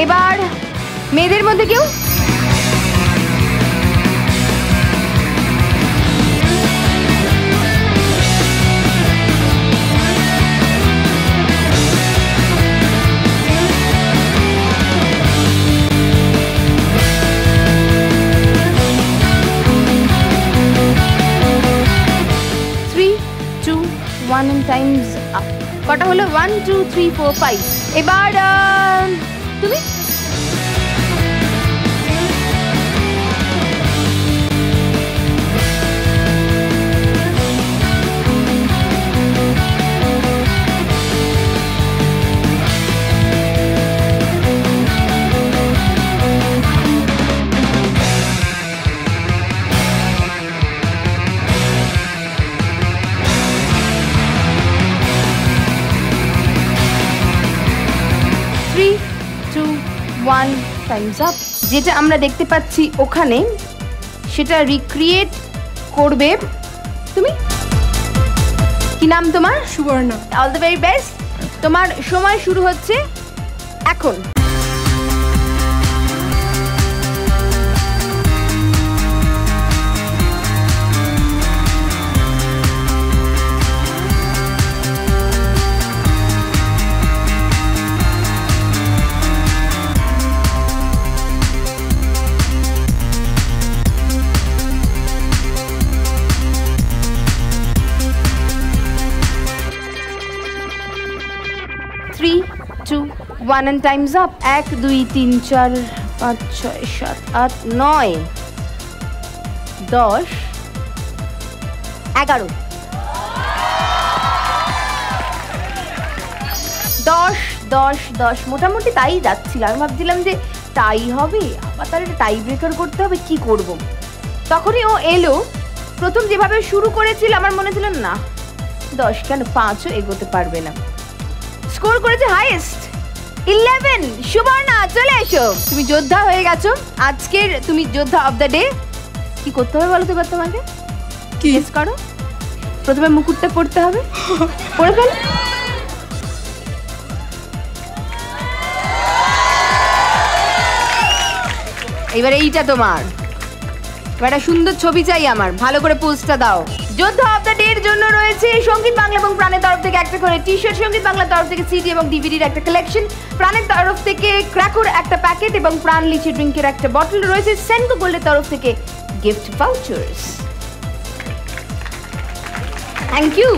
এবার মেয়েদের মধ্যে কেউ? One and times up. কটা হলো? 1 2 3 4 5. এবার তুমি? One times up. যেটা আমরা দেখতে পাচ্ছি ওখানে সেটা রিক্রিয়েট করবে তুমি। কি নাম তোমার? Suvarna. All the very best. তোমার সময় শুরু হচ্ছে এখন। Three, two, one and times up. 1 2 3 4 5 6 7 8 9 10 11 10 মোটামুটি তাই যাচ্ছিল। আমি ভাবছিলাম যে টাই হবে, আবার তার টাই ব্রেকার করতে হবে, কি করব। তখনই ও এলো। প্রথম যেভাবে শুরু করেছিল আমার মনে ছিল না 10 কেন 5ও এগোতে পারবে না। স্কোর করেছে হাইয়েস্ট 11। সুবর্ণা চলে এসো, তুমি যোদ্ধা হয়ে গেছো। আজকের তুমি যোদ্ধা অফ দ্য ডে। কি করতে হবে বলো তো এবার তোমাকে? কি গেস করো। প্রথমে মুকুটটা পড়তে হবে, পড়ে ফেল। এবার এইটা তোমার, এবার একটা সুন্দর ছবি চাই আমার, ভালো করে পোস্টটা দাও। যোদ্ধা অফ দ্য ডে এর জন্য রয়েছে সঙ্গীত বাংলা এবং প্রাণের তরফ থেকে একটা করে টি শার্ট, সঙ্গীত বাংলার তরফ থেকে সিডি এবং ডিভিডির একটা কালেকশন, প্রাণের তরফ থেকে ক্র্যাকর একটা প্যাকেট এবং প্রাণ লিচি ড্রিঙ্কের একটা বটল রয়েছে, সেনকো গোল্ডের তরফ থেকে গিফট ভাউচার্স। Thank you.